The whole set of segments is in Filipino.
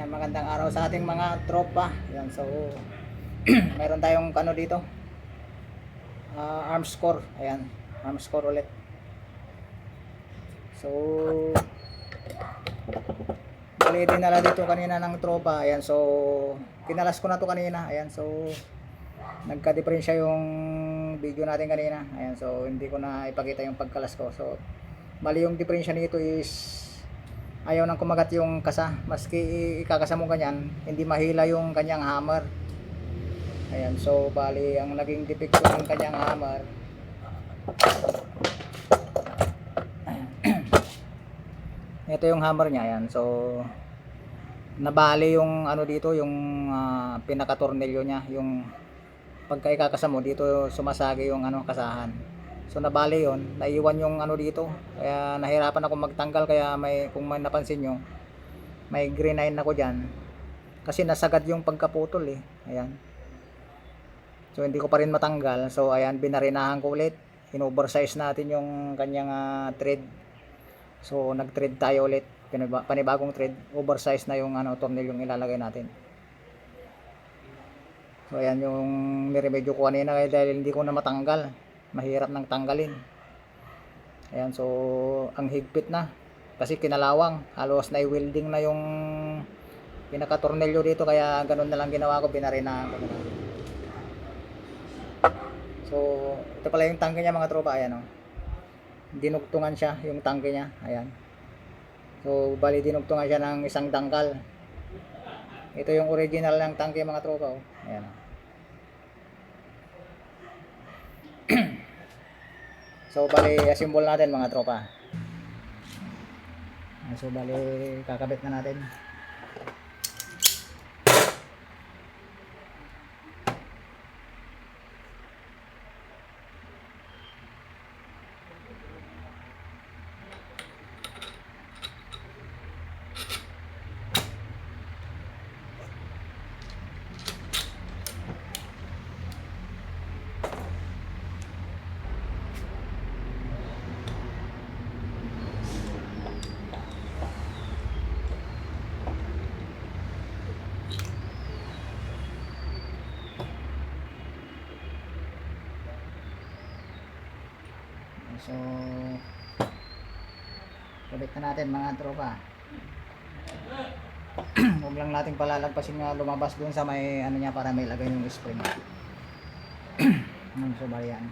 Ayan, magandang araw sa ating mga tropa. Ayan, so meron tayong ano dito, arms core. Ayan, arms core ulit. So bali dinala dito kanina ng tropa. Ayan, so kinalas ko na to kanina. Ayan, so nagka-diferensya yung video natin kanina. Ayan, so hindi ko na ipakita yung pagkalas ko. So bali yung diferensya nito is ayaw nang kumagat yung kasa, maski ikakasa mo ganyan, hindi mahila yung kanyang hammer. Ayan, so bali ang naging depekto ng kanyang hammer, ito yung hammer niya. Ayan, so nabali yung ano dito, yung pinaka-tornilyo niya, yung pagka ikakasa mo dito sumasagi yung ano kasahan. So nabali yon, naiwan yung ano dito, kaya nahirapan ako magtanggal. Kaya kung may napansin nyo, may green line ako dyan kasi nasagad yung pagkaputol eh. Ayan, so hindi ko pa rin matanggal. So ayan, binarinahan ko ulit, in-oversize natin yung kanyang thread. So nag thread tayo ulit, panibagong thread, oversize na yung ano tornil yung ilalagay natin. So ayan yung niremedyo ko kanina, kaya dahil hindi ko na matanggal, mahirap nang tanggalin. Ayan, so ang higpit na kasi kinalawang, halos na i-welding na yung pinaka tornilyo dito. Kaya ganun na lang ginawa ko, binarinahan ko na lang. So ito pala yung tangke niya mga tropa. Ayan, oh, dinugtungan siya yung tangke niya. Ayan, so bali dinugtungan siya ng isang dangkal. Ito yung original ng tangke mga tropa, oh. Ayan, oh. So bali assemble natin mga tropa. So bali kakabit na natin. So kabit na natin mga tropa. Huwag lang natin palalagpasin nga lumabas dun sa may ano niya, para may lagay yung spring. So bali yan.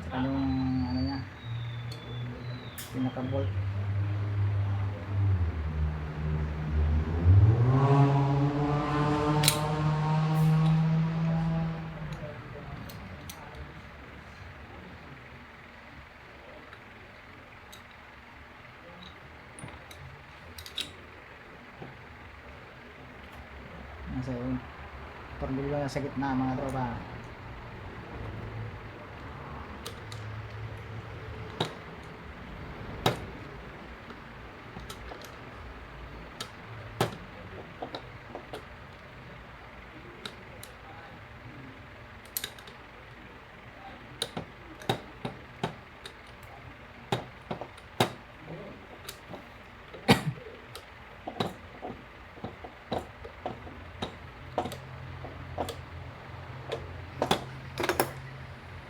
Saka yung ano niya, pinaka bolt. So tornilyo na sa gitna mga tropa.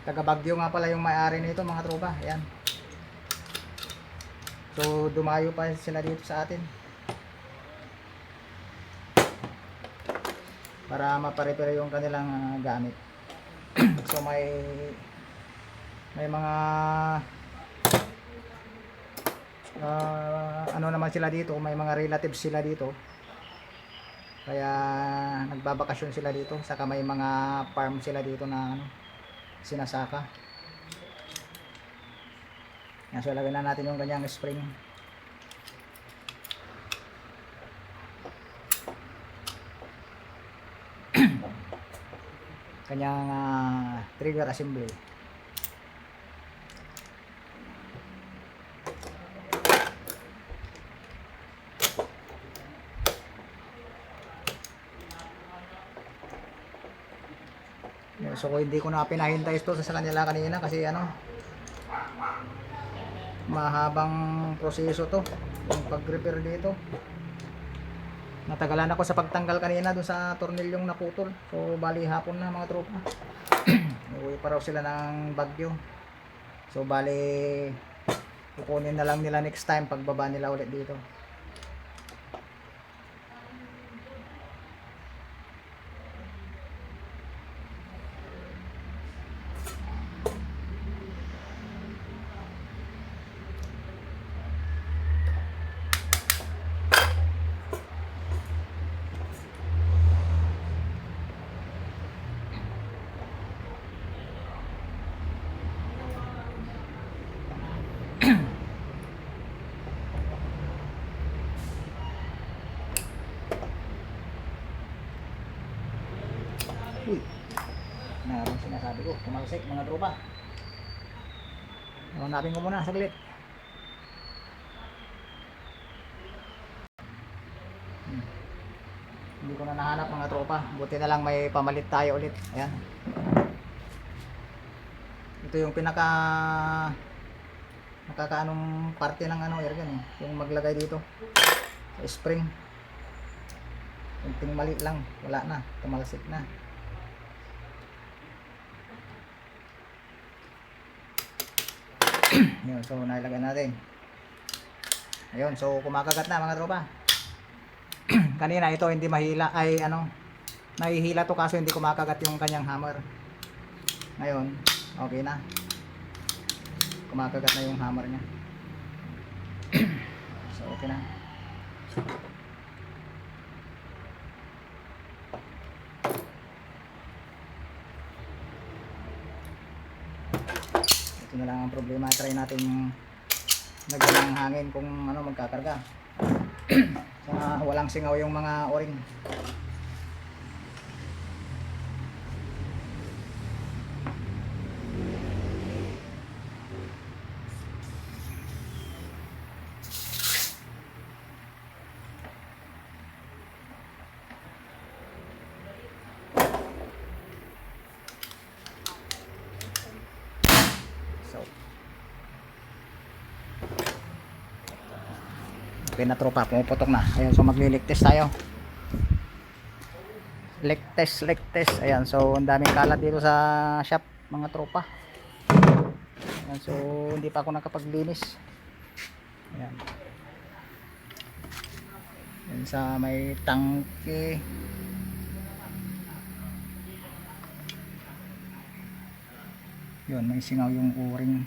Taga Bagyo nga pala yung may-ari nito mga tropa. Ayan, so dumayo pa sila dito sa atin para maparepare yung kanilang gamit. So may mga ano naman sila dito, may mga relatives sila dito, kaya nagbabakasyon sila dito. Saka may mga farm sila dito na ano, sinasaka. Yan, so lagyan na natin yung kanyang spring. Kanyang trigger assembly. So hindi ko na pinahintay ito sa kanila kanina kasi ano, mahabang proseso to yung pag-repair dito. Natagalan ako sa pagtanggal kanina dun sa tornilyong naputol. So bali hapon na mga tropa. Uwi pa raw sila ng Baguio. So bali kukunin na lang nila next time pagbaba nila ulit dito. Uy, naroon sinasabi ko, tumalsik mga tropa. Hanapin ko muna saglit. Hindi ko na nahanap mga tropa. Buti na lang may pamalit tayo ulit. Ayan. Ito yung pinaka nakakaanong parte ng ano, airgun eh. Yung maglagay dito sa spring. Kunting mali lang, wala na, tumalsik na. Yun, so nailagay natin. Ayun, so kumakagat na mga tropa. Kanina ito hindi mahila ay ano, nahihila to kaso hindi kumakagat yung kanyang hammer. Ngayon, okay na. Kumakagat na yung hammer niya. So okay na. Ito na lang ang problema. Try natin yung lagyan ng hangin kung ano magkakarga. Walang singaw yung mga o-ring. Okay na tropa, pumuputok na. Ayan, so magli-leak test tayo. Leak test. Ayan, so ang daming kalat dito sa shop mga tropa. Ayan, so hindi pa ako nakapaglinis. Ayan. Ayan sa may tangke. Yun, may singaw yung o-ring.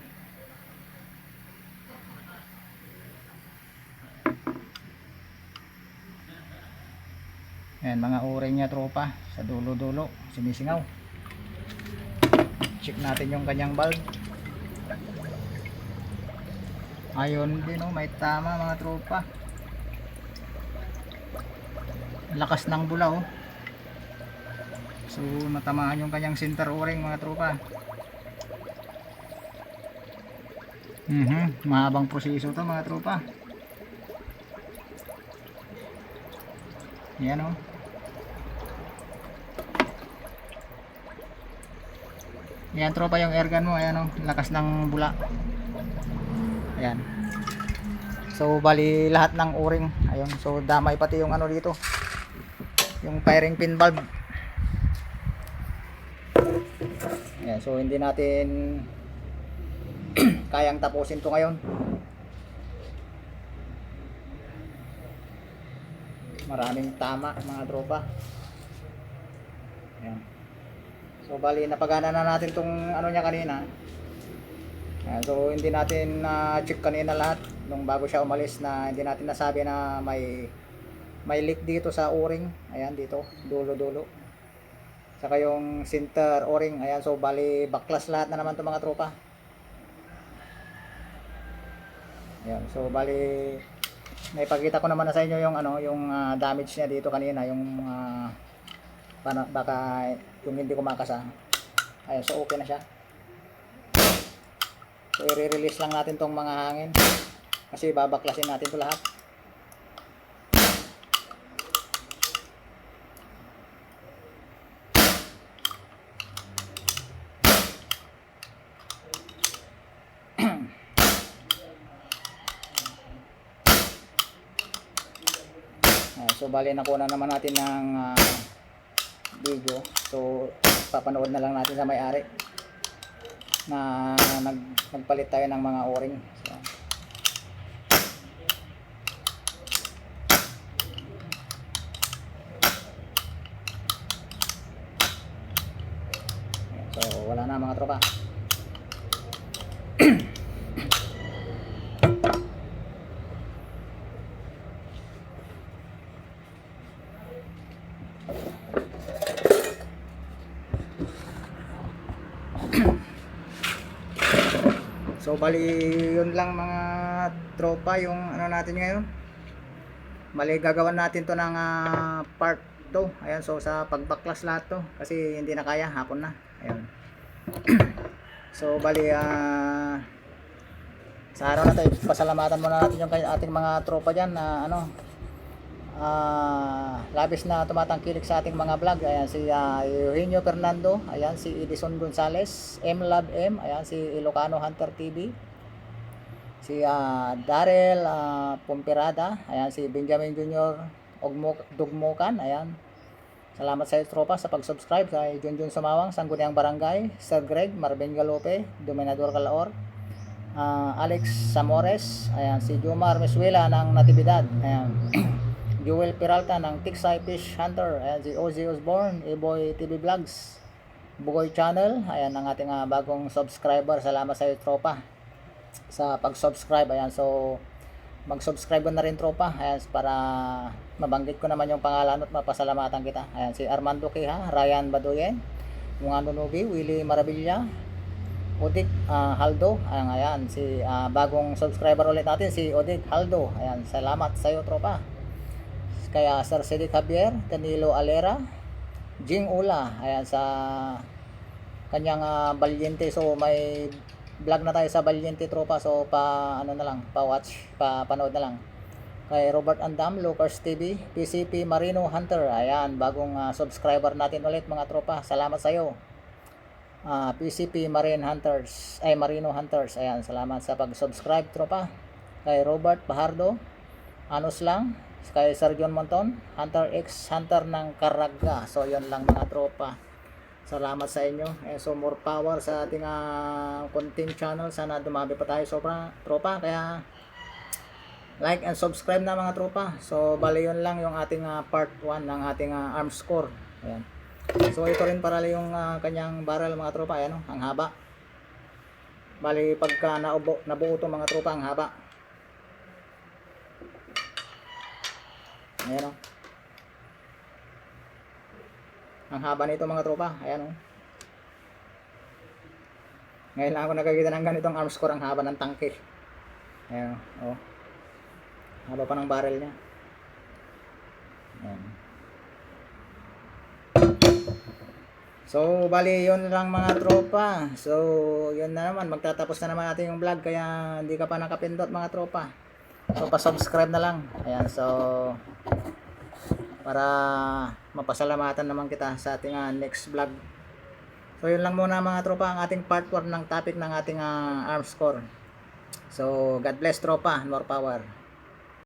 Ayan, mga o-ring niya tropa sa dulo-dulo, sinisingaw. Check natin yung kanyang bulb. Ayun din, oh, may tama mga tropa. Lakas ng bula, oh. So matamaan yung kanyang center o-ring mga tropa. Mahabang proseso to mga tropa. Yan, oh. Yan tropa yung airgun mo. Ayan, oh, lakas ng bula. Ayan. So bali lahat ng o-ring. Ayun, so damay pati yung ano dito, yung firing pin valve. Ayan, so hindi natin kayang tapusin to ngayon. Maraming tama mga tropa. Ayan. So bali napagana na natin tong ano niya kanina. Ayan, so hindi natin check kanina lahat nung bago siya umalis, na hindi natin nasabi na may leak dito sa o-ring. Ayan, dito dulo-dulo. Saka yung center o-ring. Ayan, so bali baklas lahat na naman to mga tropa. Ayan, so bali naipakita ko naman na sa inyo yung ano, yung damage niya dito kanina, yung baka yung hindi kumakasa. Ayun, so okay na siya. So i-release lang natin tong mga hangin kasi babaklasin natin to lahat. So bali nakuha naman natin ng video. So papanood na lang natin sa may-ari na nagpalit tayo ng mga o-ring. So wala na mga tropa. So bali yun lang mga tropa yung ano natin ngayon. Bali gagawin natin to ng part 2. Ayan, so sa pagbaklas lahat to kasi hindi na kaya, hapon na. Ayun. So bali sa araw na to pasalamatan muna natin yung ating mga tropa dyan na labis na tumatangkilik sa ating mga vlog. Ayan si Eugenio Fernando, ayan si Edison Gonzales, Love M, ayan si Ilocano Hunter TV, si Darrell Pumpirada, ayan si Benjamin Junior Dugmukan, ayan. Salamat sa iyo tropa sa pag-subscribe kay Junjun Sumawang, Sangguniang Barangay, Sir Greg, Marben Galope, Dominador Calaor, Alex Samores, ayan si Jomar Meswela ng Natividad, ayan. Joel Peralta ng Tiksay Fish Hunter, ayan si Ozzy Osborne, Eboy TV Vlogs, Bugoy Channel, ayan ang ating bagong subscriber. Salamat sa iyo tropa sa pag-subscribe, ayan. So mag-subscribe na rin tropa, ayan, para mabanggit ko naman yung pangalan at mapasalamatan kita. Ayan si Armando Kiha, Ryan Badoyen, Mungano Novi, Willie Marabilla, Odik Haldo, ayan si bagong subscriber ulit natin si Odik Haldo, ayan. Salamat sa iyo tropa. Kaya Sir Cedric Javier, Danilo Alera, Jing Ula, ayan sa kanyang Valiente. So may vlog na tayo sa Valiente tropa, so panood na lang. Kay Robert Andam, Lucas TV, PCP Marino Hunter, ayan bagong subscriber natin ulit mga tropa. Salamat sa iyo. PCP Marino Hunters, ayan, salamat sa pag-subscribe tropa. Kay Robert Bahardo, Anos lang, kay Sir John Monton, Hunter X Hunter ng Caraga. So yun lang mga tropa, salamat sa inyo. So more power sa ating content channel, sana dumami pa tayo sobra tropa, kaya like and subscribe na mga tropa. So bali yun lang yung ating part 1 ng ating arms core, ayan. So ito rin para yung kanyang barrel mga tropa, ayan ang haba. Bali pagka nabuo to mga tropa, ang haba. Ayan ang haba nito mga tropa, ayan Ngayon lang ako nakakita ng ganitong arms core, ang haba ng tangke. Ayan haba pa ng barrel niya. Ayan. So bali yun lang mga tropa. So yun na naman, magtatapos na naman natin yung vlog, kaya hindi ka pa nakapindot mga tropa, so pa-subscribe na lang, ayan. So para mapasalamatan naman kita sa ating next vlog. So yun lang muna mga tropa ang ating part 1 ng topic ng ating arms core. So God bless tropa, more power.